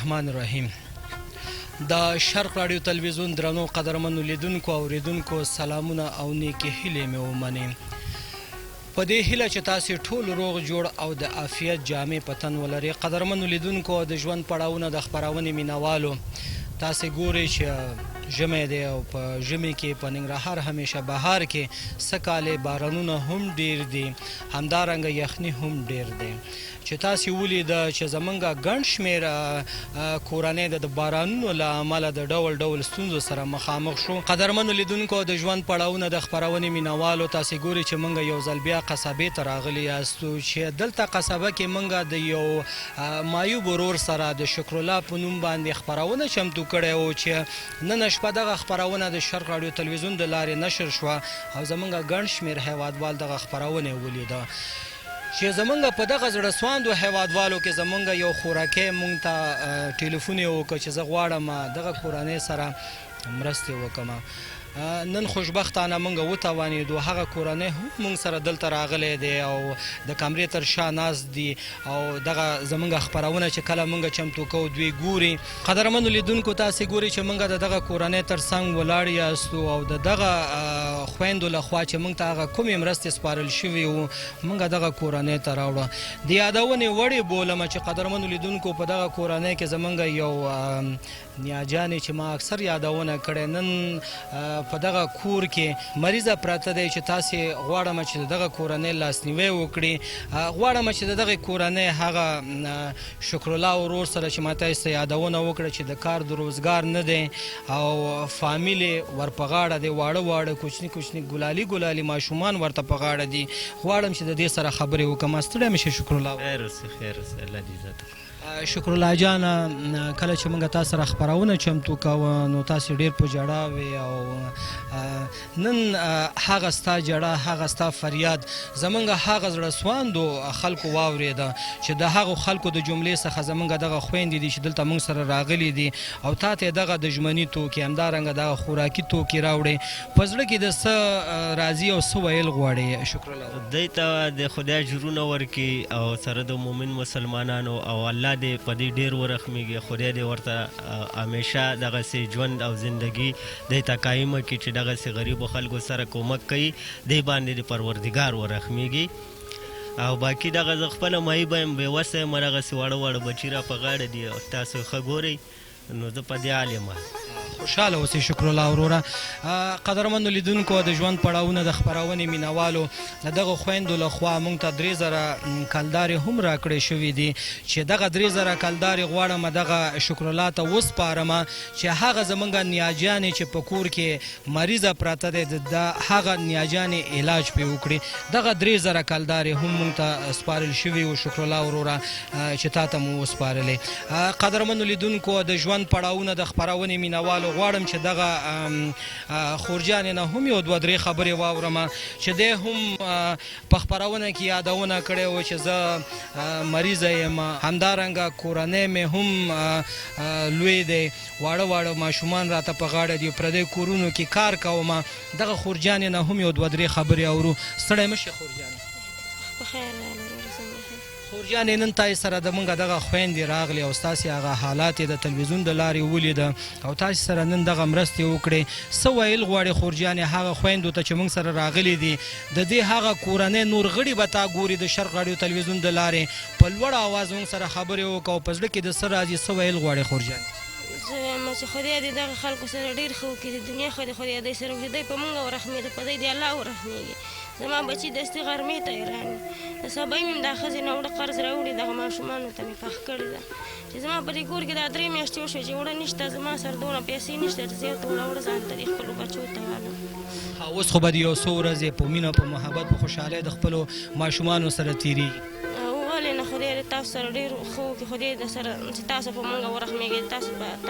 الرحمن الرحیم. د شرق راډیو تلویزیون درنو قدرمنو لیدونکو او اوریدونکو سلامونه او نیکې هیلې مې ومنئ. په دې هیله چې تاسې ټول روغ جوړ او د عافیت جامې په تن ولرئ. قدرمنو لیدونکو او د ژوند پړاوونه د خپرونې مینوالو، تاسې ګورئ چې ژمی دی او په ژمي کې په ننګرهار همیشه بهار کې سږ بارانونه هم ډیر دي، همدارنګه یخني هم ډیر دی. چې تاسې ولیده چې زمونږ ګڼ شمېر کورنۍ د بارانونو له امله د ډول ډول ستونزو سره مخامخ شو. قدرمنو لیدونکو د ژوند پړاوونه د خپرونې مینوالو، تاسې ګورئ چې موږ یو ځل بیا قصبې ته راغلي یاستو چې دلته قصبه کې موږ د یو معیوب ورور سره د شکرالله په نوم باندې خپرونه چمتو کړې وه چې نن شپه دغه خپرونه د شرق راډیو تلویزیون د لارې نشر شوه او زموږ ګڼ شمېر هیوادوال دغه خپرونه ولیده. چې زمونږ په دغه زړه سواندو هیوادوالو کې زمونږ یو خورکۍ مونږ ته ټلیفون یې وکړ چې زه غواړم دغه کورنۍ سره مرستې وکړم. نن خوشبختانه مونږ وتوانېدو، هغه کورنۍ هم مونږ سره دلته راغلی دی او د کمرې تر شا ناست دي او دغه زمونږ خپرونه چې کله مونږ چمتو کوو دوی ګوري. قدرمنو لیدونکو، تاسې ګورئ چې مونږ د دغه کورنۍ تر څنګ ولاړ یاستو او د دغه خویندو لخوا چې مونږ ته هغه کومې مرستې سپارل شوي وو مونږ دغه کورنۍ ته راوړه. د یادونې وړې بولم چې قدرمنو لیدونکو په دغه کورنۍ کې زمونږ یو نیاجانې چې ما اکثر یادونه کړې، نن په دغه کور کې مریضه پراته دی چې تاسې غواړم چې دغه کورنۍ لاسنیوی وکړي. غواړم چې دغه کورنۍ هغه شکرالله ورور سره چې ما تاسې ته یادونه وکړه چې دکار د روزګار نه دی او فامیل یې ور په غاړه دی، واړه واړه کوچني کوچني ګلالي ګلالي ماشومان ورته په غاړه دي. غواړم چې د دې سره خبرې وکړم. ستړی مې شې شکرالله؟ خیر اوسې، الله دې عزت وکړي. شکرالله جانه، کله چې موږ تاسو سره خپرونه چمتو کوو نو تاسې ډېر په ژړا وې او نن هغه ستا ژړا، هغه ستا فریاد زمونږ هغه زړه سواندو خلکو واورېده چې د هغو خلکو د جملې څخه زمونږ دغه خویندې دي چې دلته موږ سره راغلي دي او تا ته دغه د ژمني توکي همدارنګه دغه خوراکي توکي راوړې. په زړه کې د څه راځي او څه ویل غواړې شکرالله؟ دوی ته د خدای اجرونه ورکړي او سره د مومن مسلمانانو او الله دې په دې ډېر ورحمېږي. خدای دې ورته همیشه دغسې ژوند او زندګي دی ته قایمه کړي چې دغسې غریبو خلکو سره کومک کوي، دی باندې د پروردګار ورحمېږي. او باقي دغه زه خپله معیبه یم، بېوسه یم، دغسې واړه واړه بچي را په غاړه دي او تاسو ښه ګورئ نو زه په دې حال یم. خوشحاله اوسئ شکرالله وروره. قدرمنو لیدونکو د ژوند پړاوونه د خپرونې مینوالو، د دغه خویندو لخوا موږ ته 3000 کلدارې هم راکړې شوي دي چې دغه 3000 کلدارې غواړم دغه شکرالله ته وسپارم چې هغه زمونږ نیاجانې چې په کور کې مریضه پراته دی د هغه نیاجانې علاج پرې وکړي. دغه 3000 کلدارې هم موږ ته سپارل شوي وو شکرالله وروره چې تا ته مو وسپارلې. قدرمنو لیدونکو د ژوند پړاوونه د خپرونې مینوالو، غواړم چې دغه خورجانې نه هم یو 2-3 خبرې واورم چې دی هم په خپرونه کې یادونه کړې وه چې زه مریضه یم، همدارنګه کورنۍ مې هم لوی دی، واړه واړه ماشومان راته په غاړه دي، پردی کورونو کې کار کوم. دغه خورجانې نه هم یو 2-3 خبرې اورو. ستړی مه شې خورجانې؟ خورجانې، نن تاسې سره د موږ دغه خویندې راغلې او ستاسې هغه حالات یې د تلویزیون د لارې ولیده او تاسې سره نن دغه مرستې وکړې. څه ویل غواړې خورجانې هغه خویندو ته چې موږ سره راغلي دي؟ د دې هغه کورنۍ نور غړي به تا ګوري د شرق راډیو تلویزیون د لارې، په لوړ اواز موږ سره خبرې وکړه او په زړه کې د څه راځي څه ویل غواړې خورجانې؟ زه وایم چې خدای دې دغه خلکو سره ډېر ښه وکړي، د دنیا خو دې خدای دوی سره وکړي، دوی په موږ ورحمېده، په دوی دې الله ورحمېږي. زما بچي دستي غرمې ته حیران دي، د سبا مې دا ښځې نه وړه قرض راوړي، دغه ماشومانو ته مې پخ کړې ده چې زما په دې کور کې دا 3 میاشتې وشوې چې وړه نشته، زما سره دونه پیسې نشته چې زه ورته وړه ځان ته دې خپلو بچو ته والم. اوس خو به د یو څو ورځې په مینه په محبت په خوشحالۍ د خپلو ماشومانو سره تېرېږي. ولې نه، خدای دې تاسو سره ډېر ښه وکړي، خدای دې سره چې تاسو په موږ ورحمېږئ،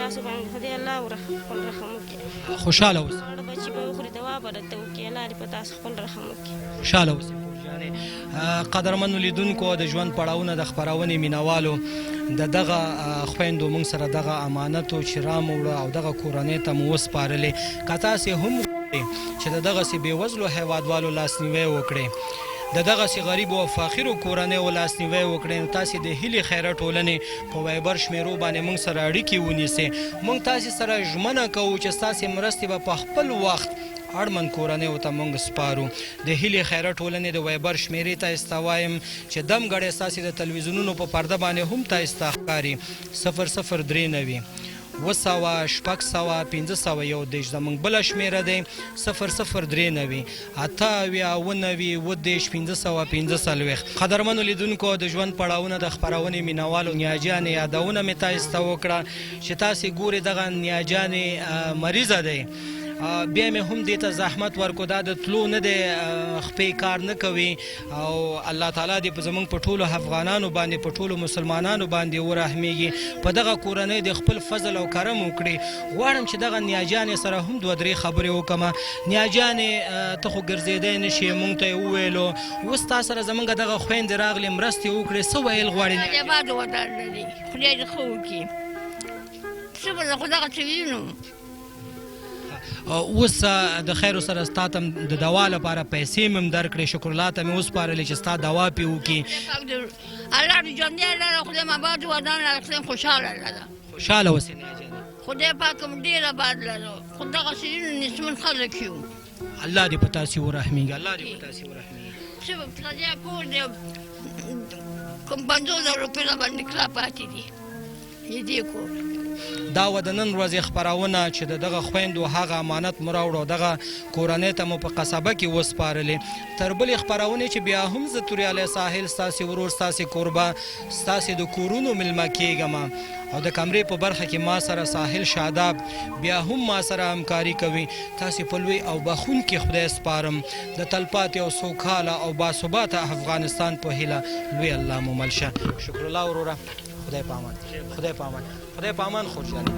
تاسو باندې خدای الله خپل رحم وکړي. خوشحاله اوسئ. واړه بچي به وخوري، دوا به درته وکړي، الله دې په تاسو خپل رحم وکړي. خوشحاله اوسئ خورجانې. قدرمنو لیدونکو د ژوند پړاوونه د خپرونې مینوالو، د دغه خویندو موږ سره دغه امانت چې راموړه او دغه کورنۍ ته مو وسپارلې. که تاسې هم غواړئ چې د دغسې بېوزلو هیوادوالو لاسنیوی وکړئ د دغسې غریبو او فقیرو کورنیو لاسنیوی وکړئ. نو تاسې د هیلې خیره ټولنې په وایبر شمیرو باندې موږ سره اړیکې ونیسئ. موږ تاسې سره ژمنه کوو چې ستاسې مرستې به په خپل وخت اړمن کورنیو ته موږ سپارو. د هیلې خیره ټولنې د وایبر شمیرې ته وایم چې دم ګړی ستاسې د تلویزیونونو په پرده باندې هم تاسې ته ښکاري 0039 200 زموږ بله شمیره دی 0039 58 قدرمنو لیدونکو د ژوند پړاوونه د خپرونې مینوالو نیاجانې یادونه مې تاسې ته وکړه چې تاسې ګورئ دغه نیاجانې مریضه دی بیا مې هم دې ته زحمت ورکو دا د تلو نه دی خپې کار نه کوي او الله تعالی دې په زموږ په ټولو افغانانو باندې په ټولو مسلمانانو باندې ورحمیږي په دغه کورنۍ د خپل فضل او کرم وکړي. غواړم چې دغه نیاجانې سره هم 2-3 خبرې وکړم. نیاجانې ته خو ګرځېدی نه شي موږ ته یې وویلو اوس تا سره زموږ دغه خویندې راغلې مرستې وکړې څه ویل غواړې؟ آباد ودان لري خدای دې ښه وکړي څه به زه خو دغسې وینم. اوس د خیرو سره ستا ته د دوا لپاره پیسې مې هم درکړې شکرالله ته مې وسپارلې چې ستا دوا پې وکړي. الله دې ژوندی لره خدای م آباد ودان لره خدای خوشحاله لره خوشحاله اوسې نیاجانې خدای پاک هم ډېر آباد لره خو دغسې نسمن خلک یو الله دې په تاسې ورحمیږي الله دې په تاسې ورحمیږي. څه به پردی کور دی کوم 50,000 روپۍ راباندې کلا پاتې دي یې دې کور دا و د نن ورځې خپرونه چې د دغه خویندو هغه امانت مو راوړو دغه کورنۍ ته مو په قصبه کې وسپارلې. تر بلې خپرونې چې بیا هم زه توریالی ساحل ستاسې ورور ستاسې کوربه ستاسې د کورونو میلمه کېږم او د کمرې په برخه کې ما سره ساحل شاداب بیا هم ما سره همکاري کوي. تاسې په لوی او بخونکي خدای سپارم د تلپاتې او سوکاله او باثباته افغانستان په هیله لوی الله مو مل شه. شکرالله وروره خدای په امان خدای په امان خدای په امان خورجانې